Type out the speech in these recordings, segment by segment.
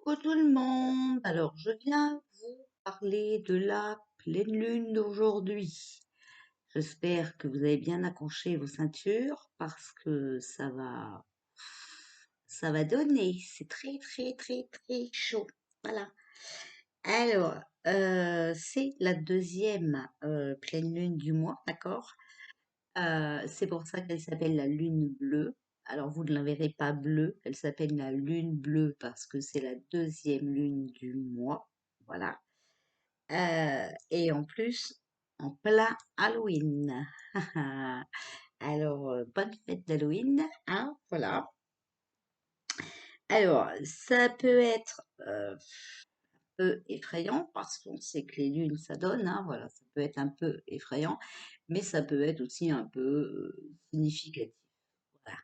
Coucou tout le monde. Alors, je viens vous parler de la pleine lune d'aujourd'hui. J'espère que vous avez bien accroché vos ceintures parce que ça va donner. C'est très très très très chaud. Voilà. Alors, c'est la deuxième pleine lune du mois, d'accord? C'est pour ça qu'elle s'appelle la lune bleue. Alors, vous ne la verrez pas bleue, elle s'appelle la lune bleue parce que c'est la deuxième lune du mois. Voilà. Et en plus, en plein Halloween. Alors, bonne fête d'Halloween, hein, voilà. Alors, ça peut être peu effrayant parce qu'on sait que les lunes, ça donne, hein, voilà, ça peut être un peu effrayant, mais ça peut être aussi un peu significatif. Voilà.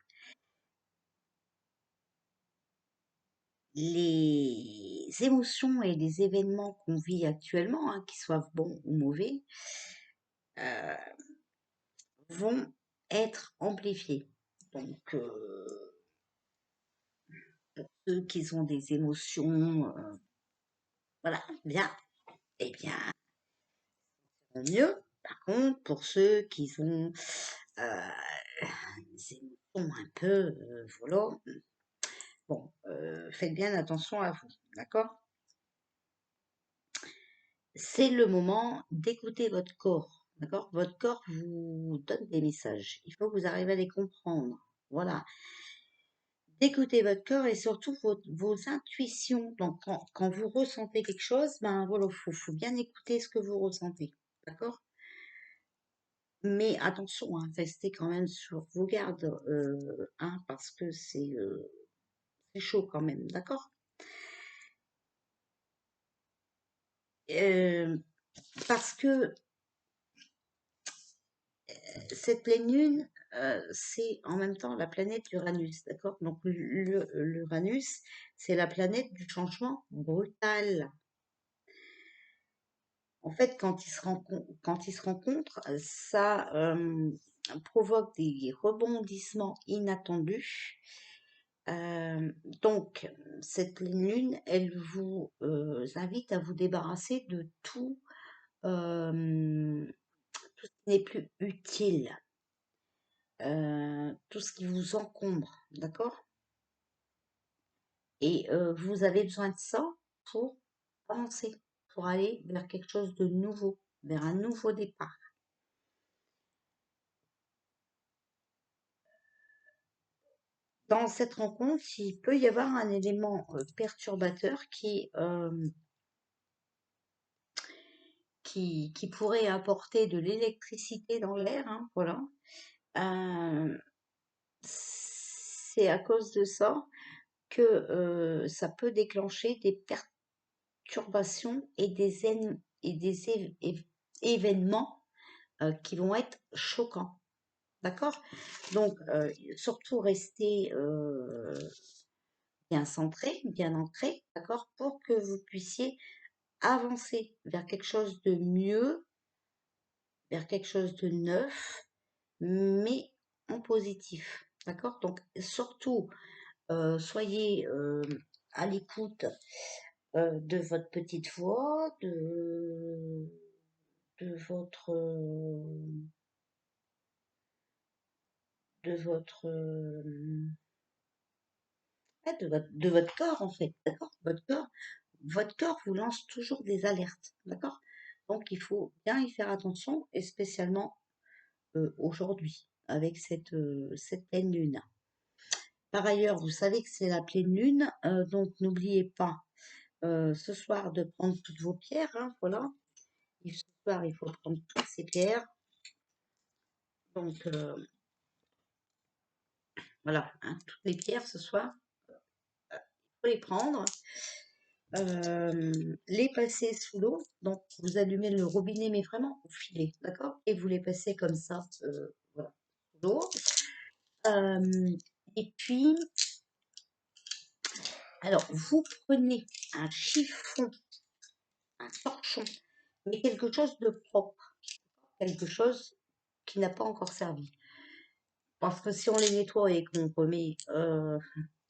Les émotions et les événements qu'on vit actuellement, hein, qu'ils soient bons ou mauvais, euh, vont être amplifiés. Donc, pour ceux qui ont des émotions, voilà, bien, eh bien, mieux. Par contre, pour ceux qui ont euh, des émotions un peu, voilà, bon, faites bien attention à vous, d'accord? C'est le moment d'écouter votre corps, d'accord? Votre corps vous donne des messages. Il faut que vous arriviez à les comprendre. Voilà. D'écouter votre corps et surtout vos intuitions. Donc, quand vous ressentez quelque chose, ben voilà, faut bien écouter ce que vous ressentez. D'accord? Mais attention, hein, restez quand même sur vos gardes, hein, parce que c'est chaud quand même, d'accord? Euh, Parce que cette pleine lune, c'est en même temps la planète Uranus, d'accord? Donc l'Uranus, c'est la planète du changement brutal. En fait, quand ils se rencontrent, ça provoque des rebondissements inattendus. Donc, cette pleine lune, elle vous invite à vous débarrasser de tout ce qui n'est plus utile. Tout ce qui vous encombre, d'accord? Et vous avez besoin de ça pour avancer, pour aller vers quelque chose de nouveau, vers un nouveau départ. Dans cette rencontre, il peut y avoir un élément perturbateur qui pourrait apporter de l'électricité dans l'air, hein, voilà. Euh, c'est à cause de ça que ça peut déclencher des perturbations et des événements qui vont être choquants. D'accord? Donc, surtout rester bien centré, bien ancré, d'accord? Pour que vous puissiez avancer vers quelque chose de mieux, vers quelque chose de neuf, mais en positif. D'accord? Donc, surtout, soyez à l'écoute de votre petite voix, de votre de votre ouais, de votre corps en fait, d'accord? Votre corps vous lance toujours des alertes, d'accord? Donc il faut bien y faire attention et spécialement aujourd'hui avec cette pleine lune. Par ailleurs, vous savez que c'est la pleine lune, donc n'oubliez pas ce soir de prendre toutes vos pierres, hein, voilà. Et ce soir, il faut prendre toutes ces pierres. Donc voilà, hein, toutes les pierres ce soir, il faut les prendre. Les passer sous l'eau. Donc, vous allumez le robinet, mais vraiment au filet, d'accord? Et vous les passez comme ça, voilà, sous l'eau. Et puis, alors, vous prenez un chiffon, un torchon, mais quelque chose de propre, quelque chose qui n'a pas encore servi. Parce que si on les nettoie et qu'on remet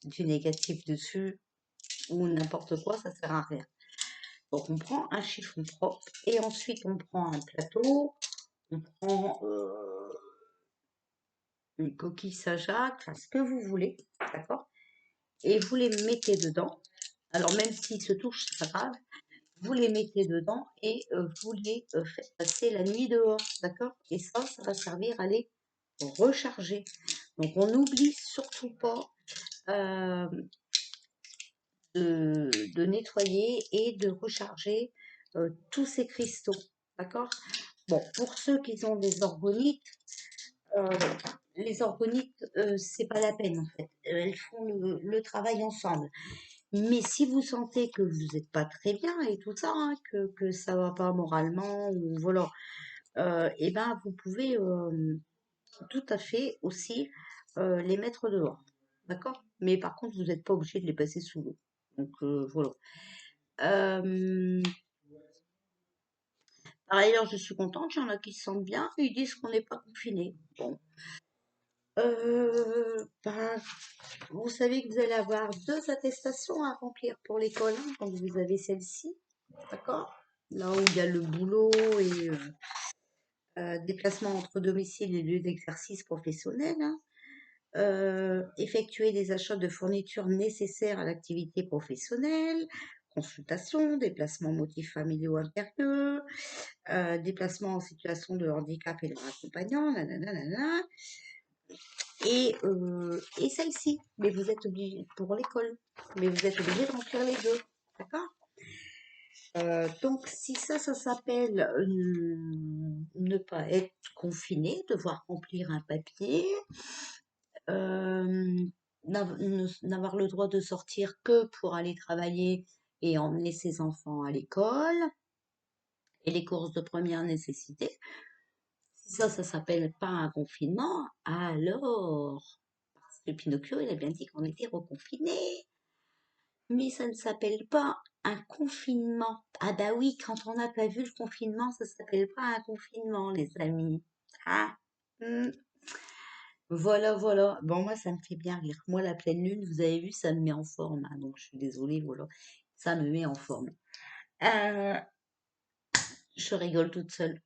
du négatif dessus, ou n'importe quoi, ça sert à rien. Donc on prend un chiffon propre et ensuite on prend un plateau, on prend une coquille Saint-Jacques, enfin ce que vous voulez, d'accord? Et vous les mettez dedans. Alors même s'ils se touchent, c'est pas grave. Vous les mettez dedans et vous les faites passer la nuit dehors, d'accord? Et ça va servir à les recharger. Donc on n'oublie surtout pas euh, de nettoyer et de recharger tous ces cristaux, d'accord? Bon, pour ceux qui ont des orgonites, euh, les orgonites, c'est pas la peine en fait. Elles font le travail ensemble. Mais si vous sentez que vous n'êtes pas très bien et tout ça, hein, que ça va pas moralement, ou voilà, et ben vous pouvez tout à fait aussi les mettre dehors. D'accord? Mais par contre, vous n'êtes pas obligé de les passer sous l'eau. Donc voilà. Euh, Par ailleurs, je suis contente, il y en a qui se sentent bien, ils disent qu'on n'est pas confiné. Bon. Ben, vous savez que vous allez avoir 2 attestations à remplir pour l'école, hein, quand vous avez celle-ci, d'accord? Là où il y a le boulot et déplacement entre domicile et lieu d'exercice professionnel, hein. Effectuer des achats de fournitures nécessaires à l'activité professionnelle, consultation, déplacement motifs familiaux impérieux, déplacement en situation de handicap et leur accompagnant, nanana, et celle-ci. Mais vous êtes obligé pour l'école, mais vous êtes obligé de remplir les deux, d'accord? Donc si ça s'appelle ne pas être confiné, devoir remplir un papier, euh, n'avoir le droit de sortir que pour aller travailler et emmener ses enfants à l'école et les courses de première nécessité. Si ça s'appelle pas un confinement, alors, parce que Pinocchio, il a bien dit qu'on était reconfiné, mais ça ne s'appelle pas un confinement. Ah bah oui, quand on n'a pas vu le confinement, ça s'appelle pas un confinement, les amis. Ah, hmm. Voilà, voilà. Bon, moi, ça me fait bien rire. Moi, la pleine lune, vous avez vu, ça me met en forme, hein, donc je suis désolée, voilà. Ça me met en forme. Euh, je rigole toute seule.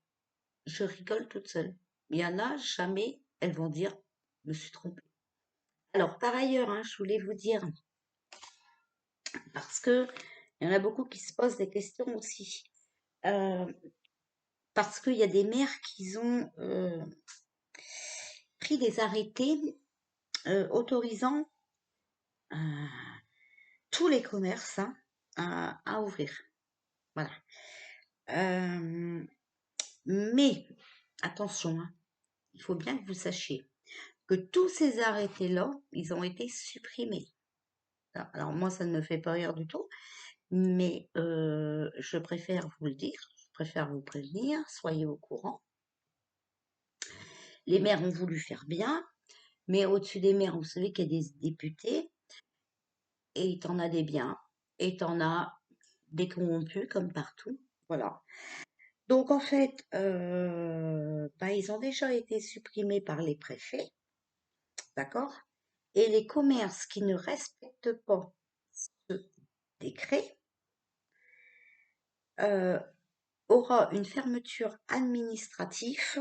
Je rigole toute seule. Il y en a, jamais, elles vont dire, je me suis trompée. Alors, par ailleurs, hein, je voulais vous dire, parce que il y en a beaucoup qui se posent des questions aussi. Euh, Parce qu'il y a des maires qui ont pris des arrêtés autorisant euh, tous les commerces, hein, à ouvrir. Voilà. Euh, mais attention, hein, il faut bien que vous sachiez que tous ces arrêtés-là, ils ont été supprimés. Alors moi, ça ne me fait pas rire du tout, mais je préfère vous le dire, je préfère vous prévenir, soyez au courant. Les maires ont voulu faire bien, mais au-dessus des maires, vous savez qu'il y a des députés, et t'en as des biens, et t'en as des corrompus comme partout. Voilà. Donc en fait, bah, ils ont déjà été supprimés par les préfets, d'accord? Et les commerces qui ne respectent pas ce décret euh, aura une fermeture administrative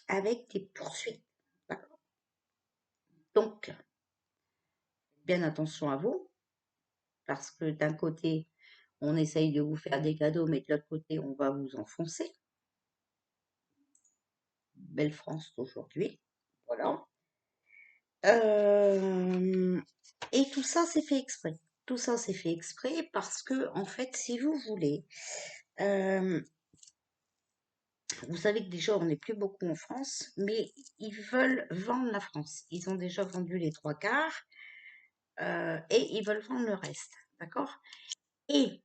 avec des poursuites. D'accord. Donc, bien attention à vous, parce que d'un côté, on essaye de vous faire des cadeaux, mais de l'autre côté, on va vous enfoncer. Belle France d'aujourd'hui. Voilà. Euh, et tout ça, c'est fait exprès. Tout ça, c'est fait exprès parce que, en fait, si vous voulez, euh, vous savez que déjà, on n'est plus beaucoup en France, mais ils veulent vendre la France. Ils ont déjà vendu les 3 quarts et ils veulent vendre le reste. D'accord? Et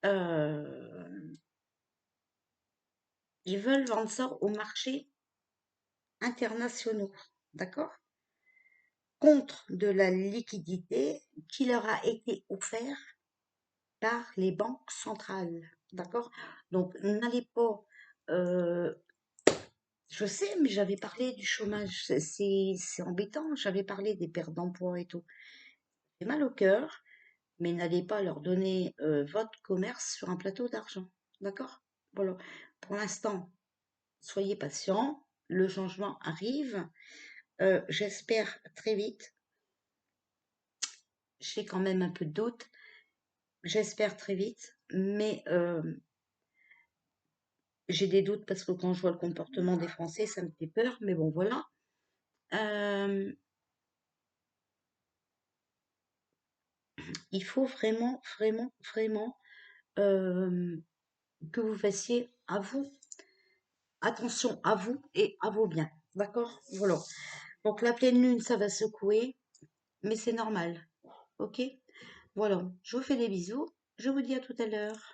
euh, ils veulent vendre ça au marché internationaux. D'accord? Contre de la liquidité qui leur a été offerte par les banques centrales. D'accord? Donc, n'allez pas. euh, je sais, mais j'avais parlé du chômage. C'est embêtant. J'avais parlé des pertes d'emploi et tout. J'ai mal au cœur. mais n'allez pas leur donner votre commerce sur un plateau d'argent. D'accord? Voilà. Pour l'instant, soyez patients, le changement arrive. J'espère très vite. J'ai quand même un peu de doute. J'espère très vite, mais j'ai des doutes parce que quand je vois le comportement des Français, ça me fait peur. Mais bon, voilà. Euh, il faut vraiment, vraiment, vraiment euh, que vous fassiez à vous, attention à vous et à vos biens. D'accord? Voilà. Donc la pleine lune, ça va secouer, mais c'est normal. Ok? Voilà. Je vous fais des bisous. Je vous dis à tout à l'heure.